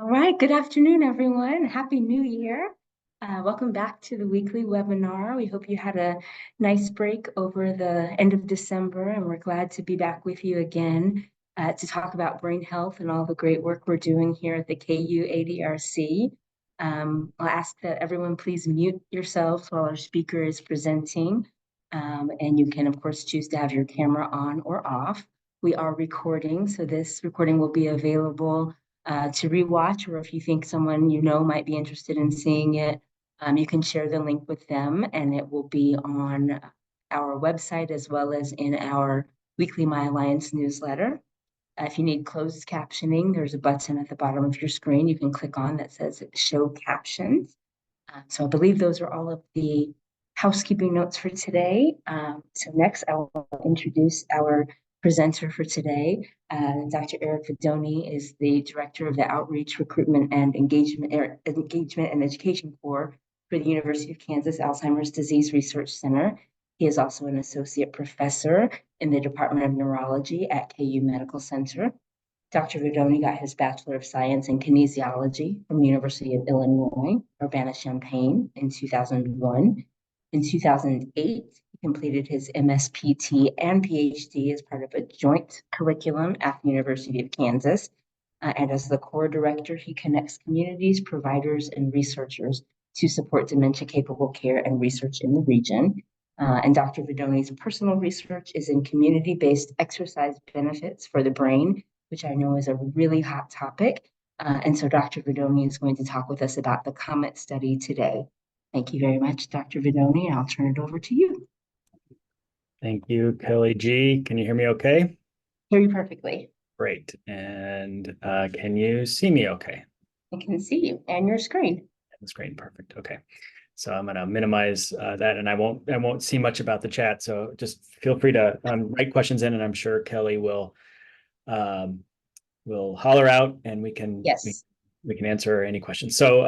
All right, good afternoon, everyone. Happy New Year. Welcome back to the weekly webinar. We hope you had a nice break over the end of December, and we're glad to be back with you again to talk about brain health and all the great work we're doing here at the KU ADRC. I'll ask that everyone please mute yourselves while our speaker is presenting, and you can, of course, choose to have your camera on or off. We are recording, so this recording will be available to rewatch, or if you think someone you know might be interested in seeing it, you can share the link with them, and it will be on our website as well as in our weekly My Alliance newsletter. If you need closed captioning, there's a button at the bottom of your screen you can click on that says Show Captions. So I believe those are all of the housekeeping notes for today. So next, I will introduce our presenter for today. Dr. Eric Vidoni is the Director of the Outreach, Recruitment, and Engagement and Education Corps for the University of Kansas Alzheimer's Disease Research Center. He is also an associate professor in the Department of Neurology at KU Medical Center. Dr. Vidoni got his Bachelor of Science in Kinesiology from the University of Illinois, Urbana-Champaign in 2001. In 2008, he completed his MSPT and PhD as part of a joint curriculum at the University of Kansas. And as the core director, he connects communities, providers, and researchers to support dementia-capable care and research in the region. And Dr. Vidoni's personal research is in community-based exercise benefits for the brain, which I know is a really hot topic. And so Dr. Vidoni is going to talk with us about the COMET study today. Thank you very much, Dr. Vidoni. I'll turn it over to you. Thank you, Kelly G. Can you hear me okay? Hear you perfectly. Great. And can you see me okay? I can see you and your screen. The screen, perfect. Okay. So I'm going to minimize that, and I won't see much about the chat. So just feel free to write questions in, and I'm sure Kelly will holler out, and we can answer any questions. So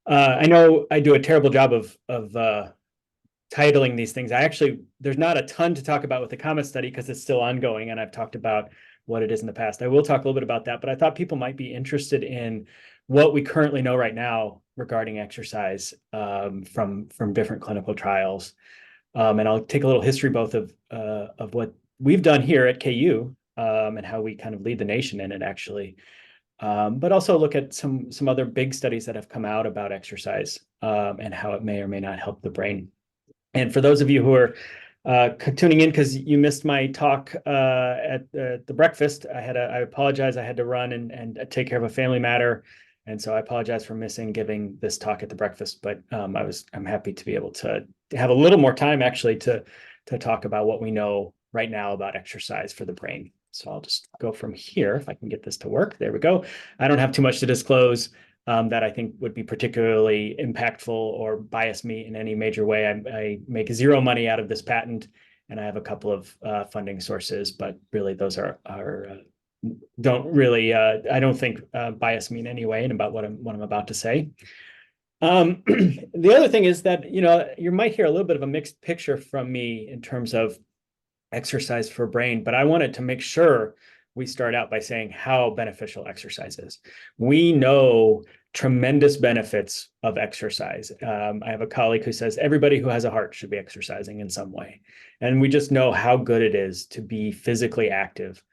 I know I do a terrible job of titling these things. There's not a ton to talk about with the COMET study because it's still ongoing, and I've talked about what it is in the past. I will talk a little bit about that, but I thought people might be interested in what we currently know right now regarding exercise from different clinical trials. And I'll take a little history both of what we've done here at KU and how we kind of lead the nation in it, actually. But also look at some other big studies that have come out about exercise and how it may or may not help the brain. And for those of you who are tuning in because you missed my talk at the breakfast, I apologize. I had to run and take care of a family matter. And so I apologize for missing giving this talk at the breakfast, but I'm happy to be able to have a little more time actually to talk about what we know right now about exercise for the brain. So I'll just go from here if I can get this to work. There we go. I don't have too much to disclose that I think would be particularly impactful or bias me in any major way. I make zero money out of this patent, and I have a couple of funding sources, but really those don't really, I don't think bias me in any way and about what I'm about to say. The other thing is that, you might hear a little bit of a mixed picture from me in terms of exercise for brain, but I wanted to make sure we start out by saying how beneficial exercise is. We know tremendous benefits of exercise. I have a colleague who says everybody who has a heart should be exercising in some way. And we just know how good it is to be physically active,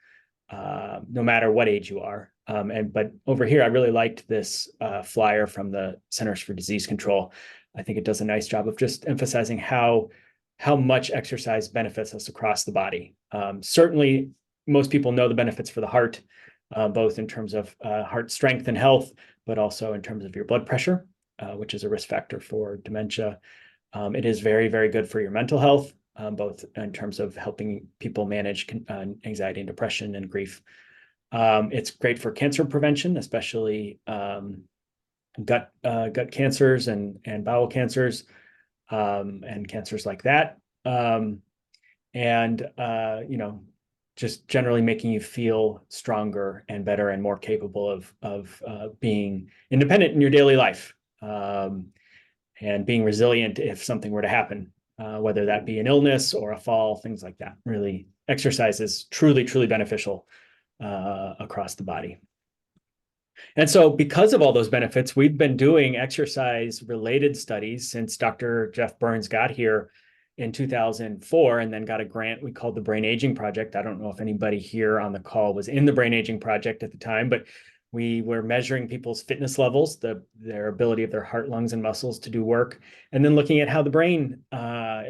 no matter what age you are. But over here, I really liked this flyer from the Centers for Disease Control. I think it does a nice job of just emphasizing how much exercise benefits us across the body. Certainly, most people know the benefits for the heart, both in terms of heart strength and health, but also in terms of your blood pressure, which is a risk factor for dementia. It is very, very good for your mental health, both in terms of helping people manage anxiety and depression and grief. It's great for cancer prevention, especially gut cancers and bowel cancers and cancers like that. Just generally making you feel stronger and better and more capable of being independent in your daily life and being resilient if something were to happen, whether that be an illness or a fall, things like that. Really, exercise is truly, truly beneficial across the body. And so because of all those benefits, we've been doing exercise-related studies since Dr. Jeff Burns got here in 2004 and then got a grant we called the Brain Aging Project. I don't know if anybody here on the call was in the Brain Aging Project at the time, but we were measuring people's fitness levels, their ability of their heart, lungs, and muscles to do work, and then looking at how the brain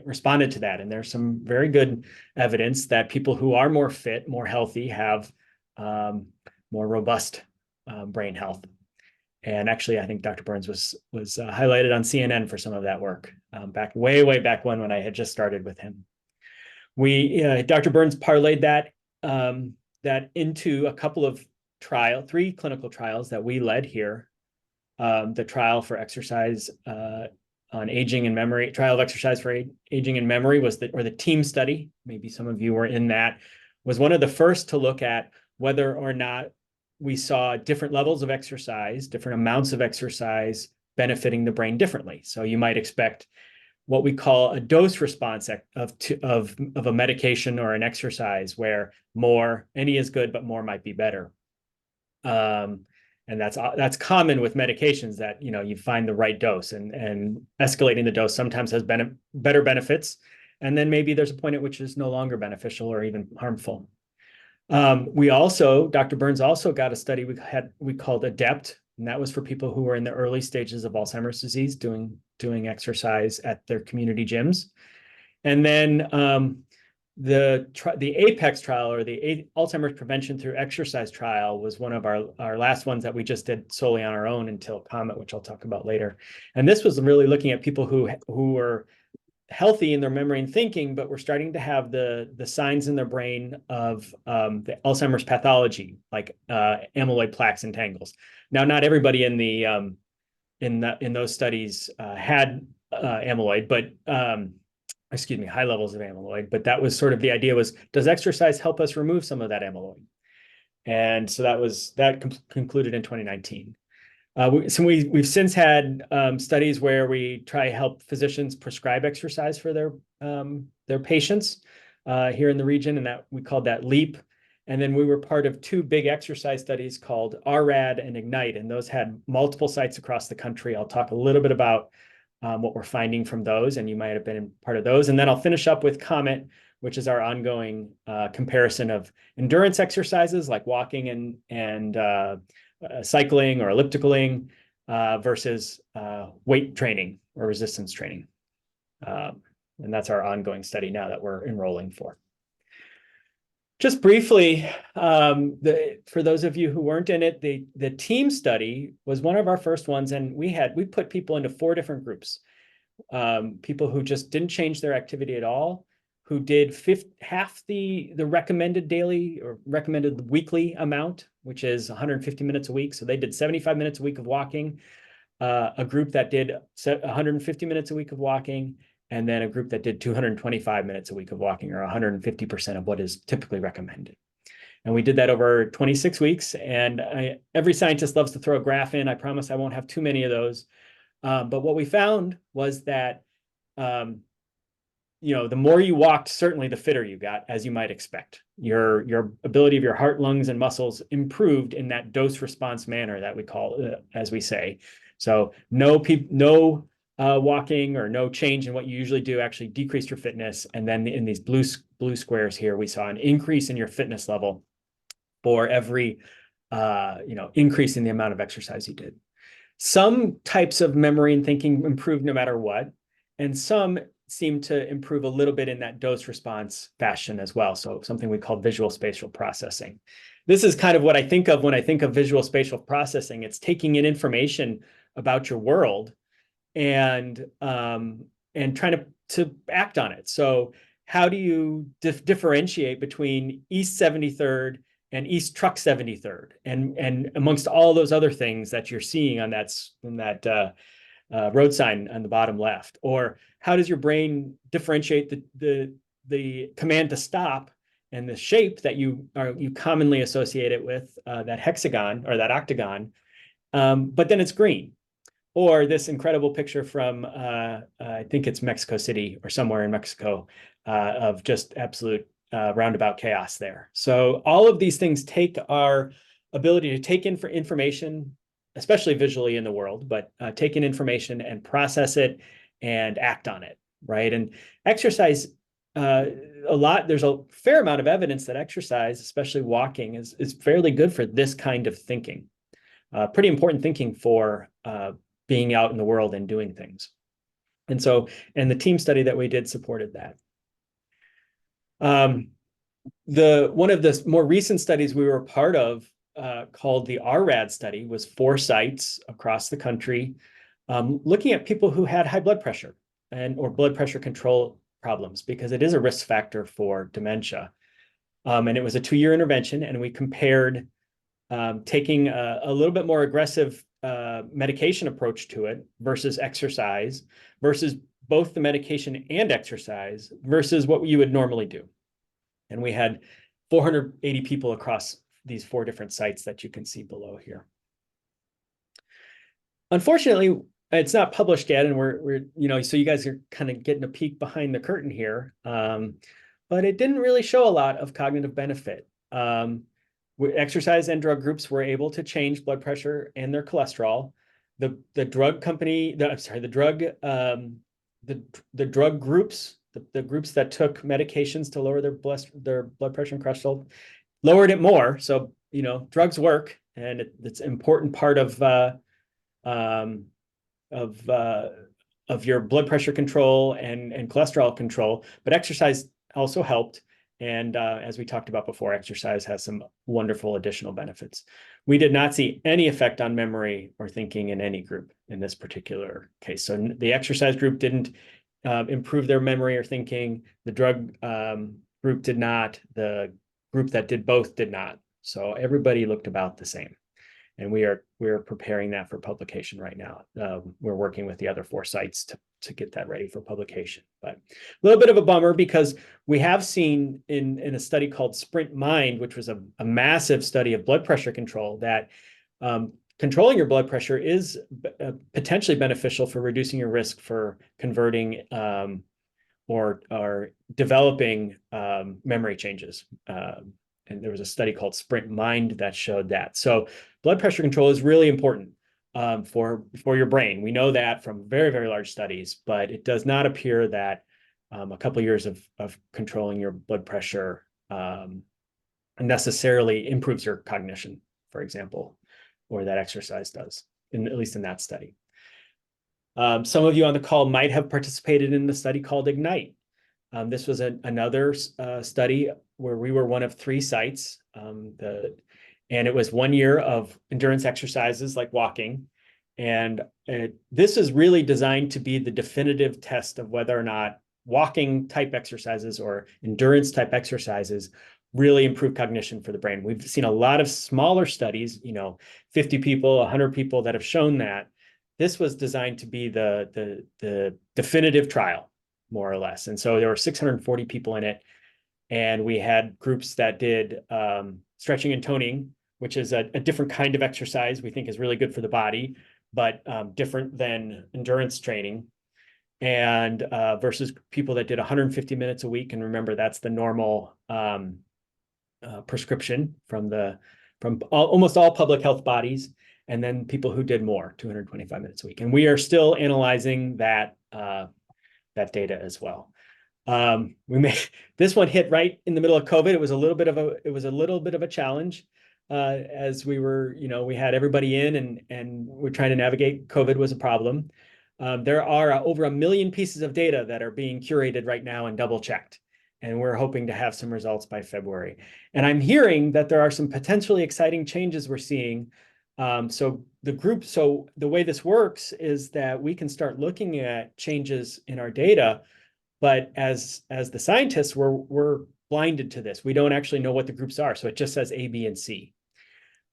responded to that. And there's some very good evidence that people who are more fit, more healthy, have more robust brain health. And actually, I think Dr. Burns was highlighted on CNN for some of that work back way back when I had just started with him. Dr. Burns parlayed that into a couple of three clinical trials that we led here. The trial for exercise on aging and memory, trial of exercise for aging and memory was the TEAM study. Maybe some of you were in that. Was one of the first to look at whether or not we saw different levels of exercise, different amounts of exercise benefiting the brain differently. So you might expect what we call a dose response of a medication or an exercise, where any is good, but more might be better. And that's common with medications, that you find the right dose, and escalating the dose sometimes has better benefits, and then maybe there's a point at which it's no longer beneficial or even harmful. Dr. Burns also got a study we called ADEPT, and that was for people who were in the early stages of Alzheimer's disease doing exercise at their community gyms. And then the APEX trial, or the Alzheimer's Prevention Through Exercise trial, was one of our last ones that we just did solely on our own until COMET, which I'll talk about later. And this was really looking at people who were healthy in their memory and thinking, but we're starting to have the signs in their brain of the Alzheimer's pathology, like amyloid plaques and tangles. Now, not everybody in those studies had amyloid, but high levels of amyloid. But that was sort of the idea: was, does exercise help us remove some of that amyloid? And so that concluded in 2019. We've since had studies where we try to help physicians prescribe exercise for their patients here in the region, and that we called that LEAP. And then we were part of two big exercise studies called RRAD and IGNITE, and those had multiple sites across the country. I'll talk a little bit about what we're finding from those, and you might have been part of those. And then I'll finish up with COMET, which is our ongoing comparison of endurance exercises like walking and cycling or ellipticaling versus weight training or resistance training. And that's our ongoing study now that we're enrolling for. Just briefly, for those of you who weren't in it, the TEAM study was one of our first ones, and we put people into 4 different groups. People who just didn't change their activity at all, who did half the recommended daily or recommended weekly amount, which is 150 minutes a week. So they did 75 minutes a week of walking, a group that did 150 minutes a week of walking, and then a group that did 225 minutes a week of walking, or 150% of what is typically recommended. And we did that over 26 weeks. And every scientist loves to throw a graph in. I promise I won't have too many of those. But what we found was that the more you walked, certainly the fitter you got, as you might expect. Your ability of your heart, lungs, and muscles improved in that dose response manner that we call, as we say. So no walking or no change in what you usually do actually decreased your fitness. And then in these blue squares here, we saw an increase in your fitness level for every increase in the amount of exercise you did. Some types of memory and thinking improved no matter what, and some seem to improve a little bit in that dose response fashion as well. So something we call visual spatial processing. This is kind of what I think of when I think of visual spatial processing. It's taking in information about your world and trying to act on it. So how do you differentiate between East 73rd and East Truck 73rd, and amongst all those other things that you're seeing on that road sign on the bottom left? Or how does your brain differentiate the command to stop and the shape that you commonly associate it with, that hexagon or that octagon, but then it's green? Or this incredible picture from I think it's Mexico City or somewhere in Mexico, of just absolute roundabout chaos there. So all of these things take our ability to take in for information, especially visually in the world, but take in information and process it and act on it, right? And exercise, there's a fair amount of evidence that exercise, especially walking, is fairly good for this kind of thinking. Pretty important thinking for being out in the world and doing things. And the team study that we did supported that. One of the more recent studies we were a part of, called the RRAD study, was 4 sites across the country, looking at people who had high blood pressure or blood pressure control problems, because it is a risk factor for dementia. And it was a 2-year intervention, and we compared taking a little bit more aggressive medication approach to it versus exercise, versus both the medication and exercise versus what you would normally do. And we had 480 people across these 4 different sites that you can see below here. Unfortunately, it's not published yet, and we're so you guys are kind of getting a peek behind the curtain here. But it didn't really show a lot of cognitive benefit. Exercise and drug groups were able to change blood pressure and their cholesterol. The drug groups, the groups that took medications to lower their blood pressure and cholesterol, lowered it more. So, drugs work, and it's an important part of your blood pressure control and cholesterol control. But exercise also helped. And as we talked about before, exercise has some wonderful additional benefits. We did not see any effect on memory or thinking in any group in this particular case. So the exercise group didn't improve their memory or thinking. The drug group did not. The group that did both did not. So everybody looked about the same. And we're preparing that for publication right now. We're working with the other 4 sites to get that ready for publication. But a little bit of a bummer, because we have seen in a study called Sprint Mind, which was a massive study of blood pressure control, that controlling your blood pressure is potentially beneficial for reducing your risk for converting or developing memory changes. And there was a study called Sprint Mind that showed that. So blood pressure control is really important for your brain. We know that from very, very large studies, but it does not appear that a couple of years of controlling your blood pressure necessarily improves your cognition, for example, or that exercise does, at least in that study. Some of you on the call might have participated in the study called Ignite. This was another study where we were one of 3 sites, and it was 1 year of endurance exercises like walking. And this is really designed to be the definitive test of whether or not walking type exercises or endurance type exercises really improve cognition for the brain. We've seen a lot of smaller studies, 50 people, 100 people that have shown that. This was designed to be the definitive trial, more or less. And so there were 640 people in it. And we had groups that did stretching and toning, which is a different kind of exercise we think is really good for the body, but different than endurance training. And versus people that did 150 minutes a week. And remember, that's the normal prescription from almost all public health bodies. And then people who did more, 225 minutes a week. And we are still analyzing that data as well. This one hit right in the middle of COVID. It was a little bit of a challenge as we were, we had everybody in and we're trying to navigate. COVID was a problem. There are over 1 million pieces of data that are being curated right now and double checked. And we're hoping to have some results by February. And I'm hearing that there are some potentially exciting changes we're seeing. So the way this works is that we can start looking at changes in our data, but as the scientists, we're blinded to this. We don't actually know what the groups are. So it just says A, B, and C.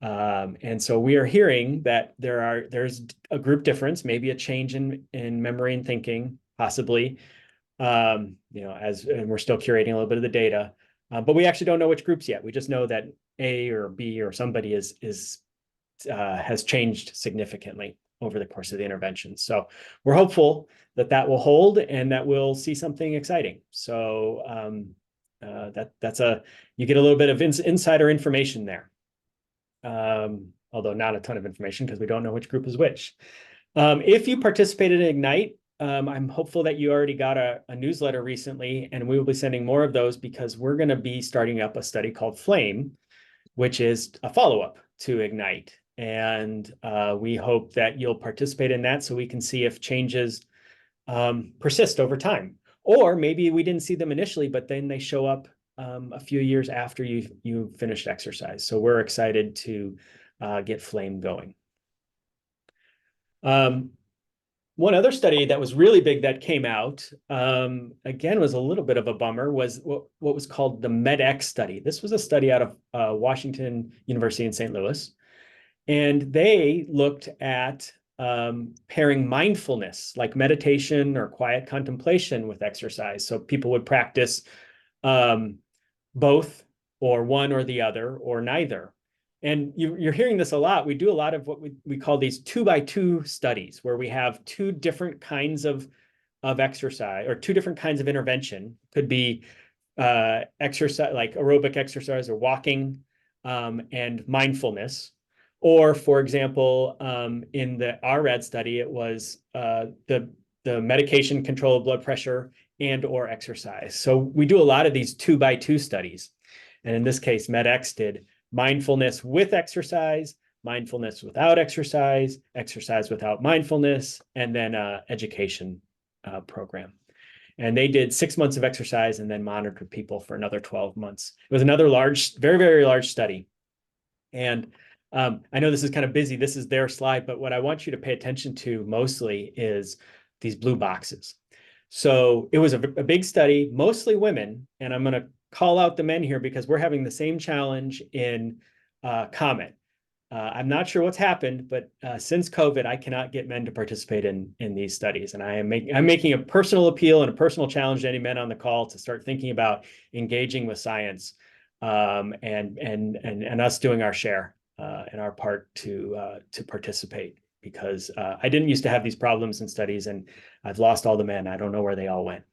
And so we are hearing that there's a group difference, maybe a change in memory and thinking, possibly, and we're still curating a little bit of the data, but we actually don't know which groups yet. We just know that A or B or somebody has changed significantly over the course of the intervention. So we're hopeful that will hold and that we'll see something exciting. So you get a little bit of insider information there. although not a ton of information because we don't know which group is which. If you participated in Ignite, I'm hopeful that you already got a newsletter recently, and we will be sending more of those because we're going to be starting up a study called Flame, which is a follow-up to Ignite. And we hope that you'll participate in that so we can see if changes persist over time. Or maybe we didn't see them initially, but then they show up a few years after you finished exercise. So we're excited to get Flame going. One other study that was really big that came out, again, was a little bit of a bummer, was what was called the MEDX study. This was a study out of Washington University in St. Louis. And they looked at pairing mindfulness, like meditation or quiet contemplation, with exercise. So people would practice both, or one or the other, or neither. And you're hearing this a lot. We do a lot of what we call these 2x2 studies, where we have two different kinds of exercise, or two different kinds of intervention. Could be exercise, like aerobic exercise or walking, and mindfulness. Or, for example, in the RRAD study, it was the medication control of blood pressure and or exercise. So we do a lot of these 2x2 studies. And in this case, MEDX did mindfulness with exercise, mindfulness without exercise, exercise without mindfulness, and then education program. And they did 6 months of exercise and then monitored people for another 12 months. It was another large, very, very large study. And I know this is kind of busy. This is their slide, but what I want you to pay attention to mostly is these blue boxes. So it was a big study, mostly women, and I'm going to call out the men here because we're having the same challenge in COMET. I'm not sure what's happened, but since COVID, I cannot get men to participate in these studies. And I'm making a personal appeal and a personal challenge to any men on the call to start thinking about engaging with science, and us doing our share and our part to participate. Because I didn't used to have these problems in studies, and I've lost all the men. I don't know where they all went.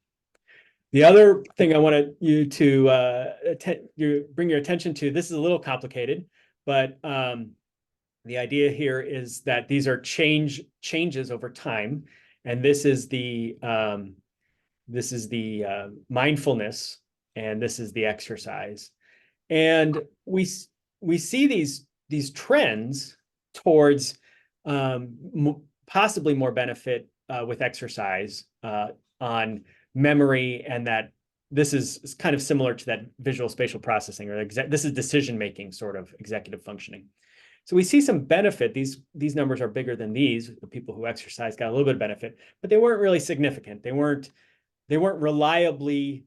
The other thing I wanted you to bring your attention to, this is a little complicated, but the idea here is that these are changes over time, and this is the mindfulness, and this is the exercise, and we see these trends towards possibly more benefit with exercise on memory, and that this is kind of similar to that visual spatial processing, or this is decision making, sort of executive functioning. So we see some benefit. These numbers are bigger than these. The people who exercise got a little bit of benefit, but they weren't really significant. They weren't reliably,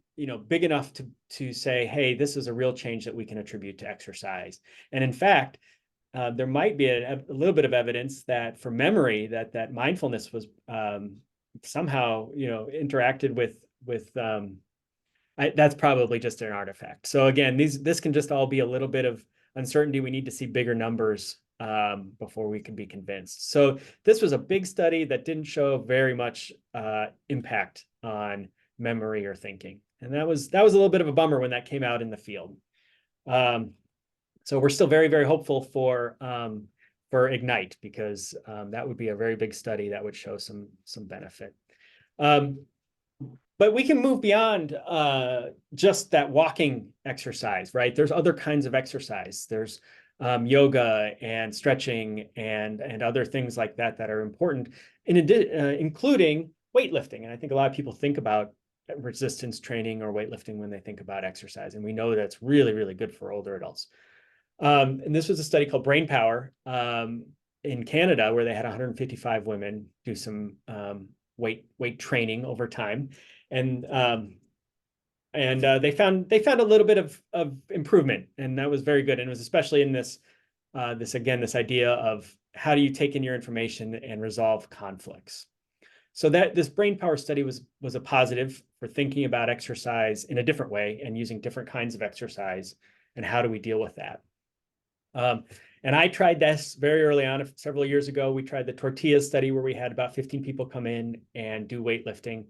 big enough to say, hey, this is a real change that we can attribute to exercise. And in fact, there might be a little bit of evidence that for memory, that mindfulness was somehow, interacted with that's probably just an artifact. So again, this can just all be a little bit of uncertainty. We need to see bigger numbers before we can be convinced. So this was a big study that didn't show very much impact on memory or thinking. And that was a little bit of a bummer when that came out in the field. So we're still very, very hopeful for Ignite, because that would be a very big study that would show some benefit. But we can move beyond just that walking exercise, right? There's other kinds of exercise. There's yoga and stretching and other things like that are important, including weightlifting. And I think a lot of people think about resistance training or weightlifting when they think about exercise. And we know that's really, really good for older adults. And this was a study called Brain Power in Canada, where they had 155 women do some weight training over time, and they found a little bit of improvement, and that was very good. And it was especially in this idea of how do you take in your information and resolve conflicts. So that this Brain Power study was a positive for thinking about exercise in a different way and using different kinds of exercise, and how do we deal with that. And I tried this very early on, several years ago. We tried the Tortilla study, where we had about 15 people come in and do weightlifting.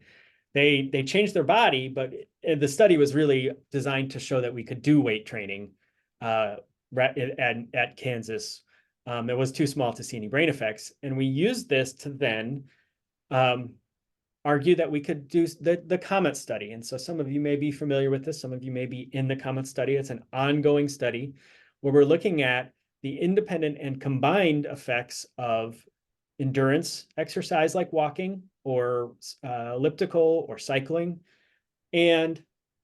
They changed their body, but the study was really designed to show that we could do weight training at Kansas that was too small to see any brain effects. And we used this to then argue that we could do the COMET study. And so some of you may be familiar with this. Some of you may be in the COMET study. It's an ongoing study where we're looking at the independent and combined effects of endurance exercise like walking or elliptical or cycling and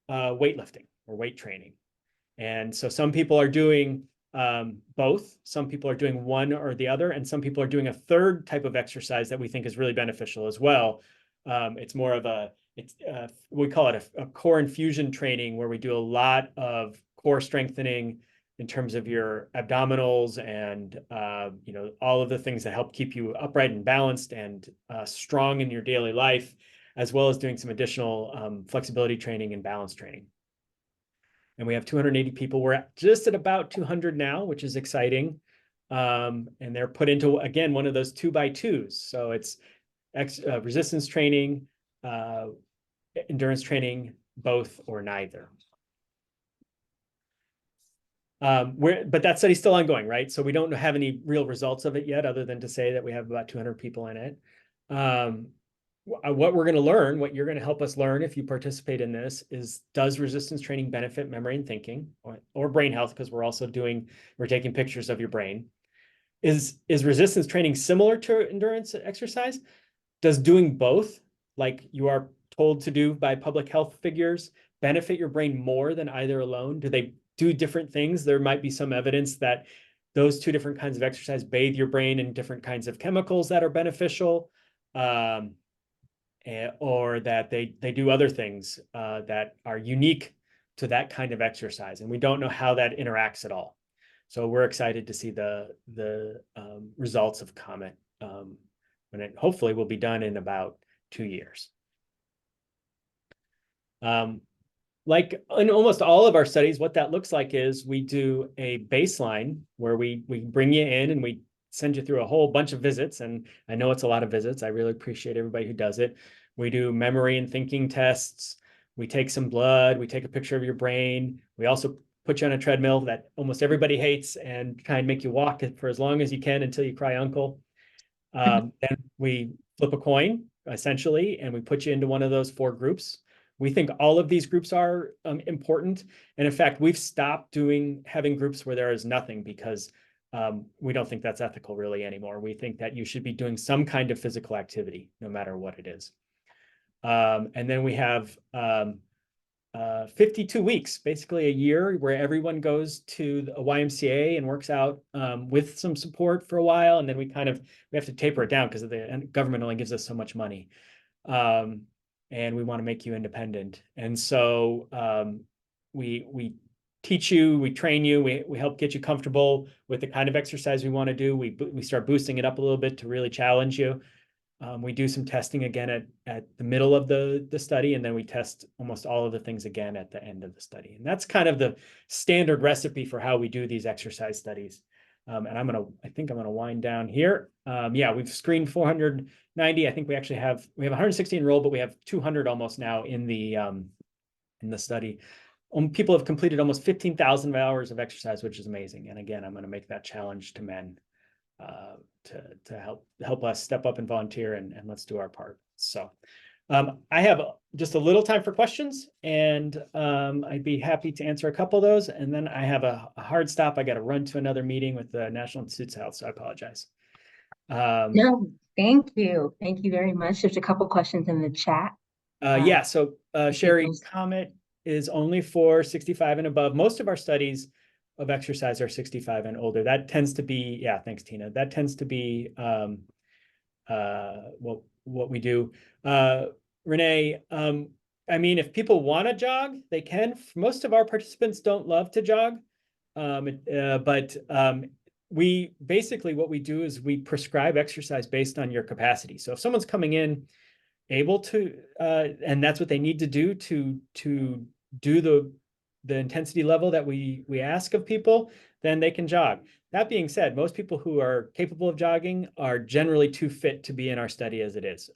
weightlifting or weight training. And so some people are doing both. Some people are doing one or the other, and some people are doing a third type of exercise that we think is really beneficial as well. It's more of we call it a core infusion training, where we do a lot of core strengthening in terms of your abdominals and all of the things that help keep you upright and balanced and strong in your daily life, as well as doing some additional flexibility training and balance training. And we have 280 people. We're just at about 200 now, which is exciting. And they're put into, again, one of those 2x2s. So it's resistance training, endurance training, both or neither. But that study's still ongoing, right? So we don't have any real results of it yet, other than to say that we have about 200 people in it. What we're going to learn, what you're going to help us learn if you participate in this, is does resistance training benefit memory and thinking or brain health? Because we're taking pictures of your brain. Is resistance training similar to endurance exercise? Does doing both, like you are told to do by public health figures, benefit your brain more than either alone? Do they do different things? There might be some evidence that those two different kinds of exercise bathe your brain in different kinds of chemicals that are beneficial, or that they do other things that are unique to that kind of exercise. And we don't know how that interacts at all. So we're excited to see the results of COMET when it hopefully will be done in about 2 years. Like in almost all of our studies, what that looks like is we do a baseline where we bring you in and we send you through a whole bunch of visits. And I know it's a lot of visits. I really appreciate everybody who does it. We do memory and thinking tests. We take some blood. We take a picture of your brain. We also put you on a treadmill that almost everybody hates and try and make you walk for as long as you can until you cry uncle. Then we flip a coin, essentially, and we put you into one of those 4 groups. We think all of these groups are important. And in fact, we've stopped having groups where there is nothing, because we don't think that's ethical really anymore. We think that you should be doing some kind of physical activity, no matter what it is. And then we have 52 weeks, basically a year, where everyone goes to a YMCA and works out with some support for a while. And then we have to taper it down because the government only gives us so much money. And we want to make you independent. And so we teach you, we train you, we help get you comfortable with the kind of exercise we want to do. We start boosting it up a little bit to really challenge you. We do some testing again at the middle of the study, and then we test almost all of the things again at the end of the study. And that's kind of the standard recipe for how we do these exercise studies. And I think I'm gonna wind down here. Yeah, we've screened 490. I think we have 160 enrolled, but we have 200 almost now in the study. People have completed almost 15,000 hours of exercise, which is amazing. And again, I'm going to make that challenge to men to help us step up and volunteer, and let's do our part. So I have just a little time for questions, and I'd be happy to answer a couple of those. And then I have a hard stop. I got to run to another meeting with the National Institutes of Health, so I apologize. No, thank you. Thank you very much. There's a couple questions in the chat. Yeah, so Sherry, COMET is only for 65 and above. Most of our studies of exercise are 65 and older. That tends to be, yeah, thanks, Tina. That tends to be what we do. Renee, I mean, if people want to jog, they can. Most of our participants don't love to jog, but we basically, what we do is we prescribe exercise based on your capacity. So if someone's coming in able to, and that's what they need to do to do the intensity level that we ask of people, then they can jog. That being said, most people who are capable of jogging are generally too fit to be in our study as it is.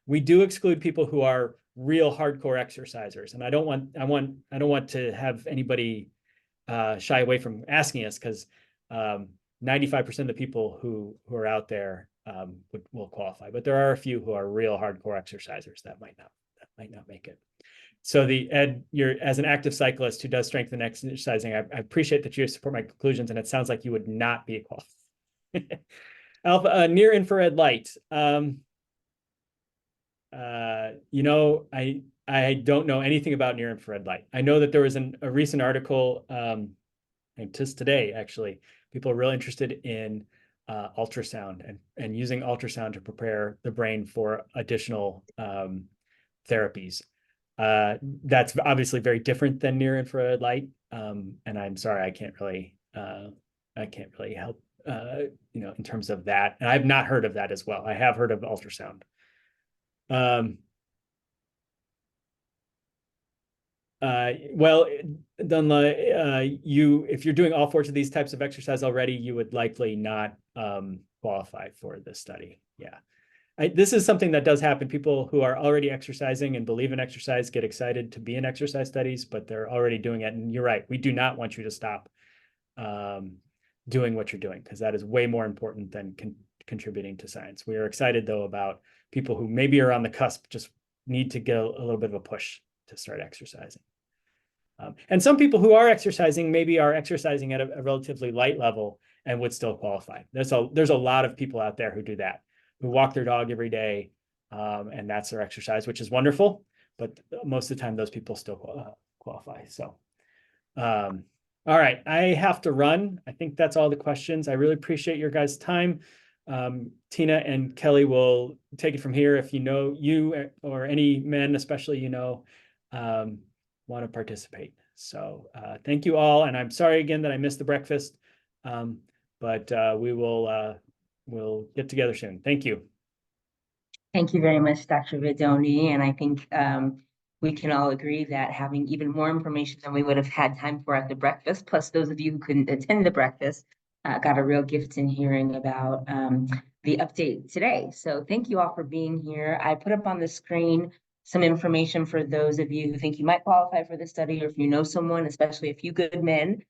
We do exclude people who are real hardcore exercisers, and I don't want to have anybody shy away from asking us, because 95% of the people who are out there will qualify, but there are a few who are real hardcore exercisers that might not make it. So Ed, you're, as an active cyclist who does strength and exercising, I appreciate that you support my conclusions, and it sounds like you would not be a qualified. Alpha, near infrared light. You know, I don't know anything about near infrared light. I know that there was a recent article, just today, actually, people are really interested in ultrasound and using ultrasound to prepare the brain for additional therapies. That's obviously very different than near infrared light, and I'm sorry, I can't really help you know, in terms of that. And I've not heard of that as well. I have heard of ultrasound. Well, Dunla, if you're doing all 4 of these types of exercise already, you would likely not qualify for this study. Yeah. This is something that does happen. People who are already exercising and believe in exercise get excited to be in exercise studies, but they're already doing it. And you're right, we do not want you to stop doing what you're doing, because that is way more important than contributing to science. We are excited, though, about people who maybe are on the cusp, just need to get a little bit of a push to start exercising. And some people who are exercising maybe are exercising at a relatively light level and would still qualify. There's a lot of people out there who do that, who walk their dog every day, and that's their exercise, which is wonderful. But most of the time, those people still qualify. So, all right, I have to run. I think that's all the questions. I really appreciate your guys' time. Tina and Kelly will take it from here. If you know, you or any men, especially, you know, want to participate. So thank you all. And I'm sorry again that I missed the breakfast, but we'll get together soon. Thank you. Thank you very much, Dr. Vidoni. And I think we can all agree that having even more information than we would have had time for at the breakfast, plus those of you who couldn't attend the breakfast, got a real gift in hearing about the update today. So thank you all for being here. I put up on the screen some information for those of you who think you might qualify for the study, or if you know someone, especially a few good men,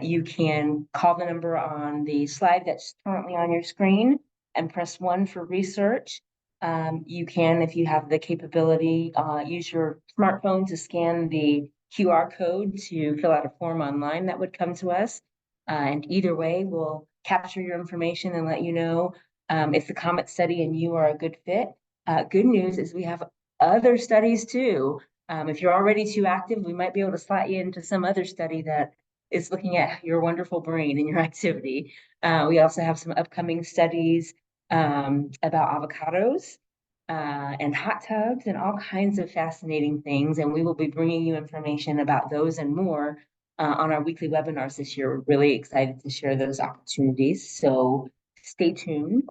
you can call the number on the slide that's currently on your screen and press 1 for research. You can, if you have the capability, use your smartphone to scan the QR code to fill out a form online that would come to us. And either way, we'll capture your information and let you know if the COMET study and you are a good fit. Good news is we have other studies too. If you're already too active, we might be able to slot you into some other study that is looking at your wonderful brain and your activity. We also have some upcoming studies about avocados and hot tubs and all kinds of fascinating things. And we will be bringing you information about those and more on our weekly webinars this year. We're really excited to share those opportunities. So stay tuned.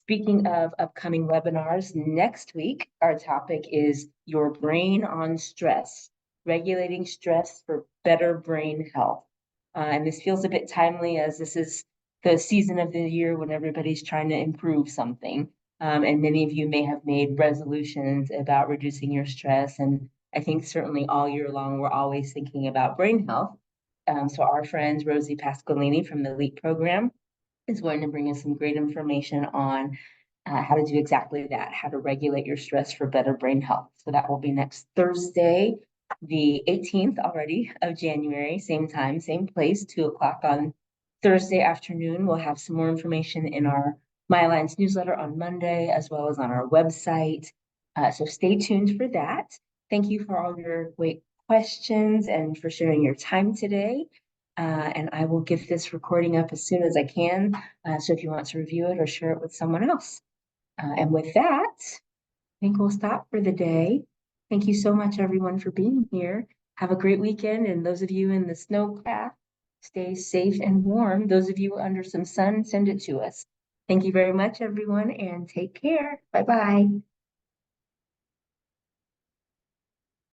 Speaking of upcoming webinars, next week, our topic is your brain on stress, regulating stress for better brain health. And this feels a bit timely, as this is the season of the year when everybody's trying to improve something. And many of you may have made resolutions about reducing your stress. And I think certainly all year long, we're always thinking about brain health. So our friend Rosie Pasqualini from the LEAP program is going to bring us some great information on how to do exactly that, how to regulate your stress for better brain health. So that will be next Thursday, the 18th already of January, same time, same place, 2:00 on Thursday afternoon. We'll have some more information in our My Alliance newsletter on Monday, as well as on our website. So stay tuned for that. Thank you for all your great questions and for sharing your time today. And I will get this recording up as soon as I can. So if you want to review it or share it with someone else. And with that, I think we'll stop for the day. Thank you so much, everyone, for being here. Have a great weekend. And those of you in the snow path, stay safe and warm. Those of you under some sun, send it to us. Thank you very much, everyone, and take care. Bye-bye.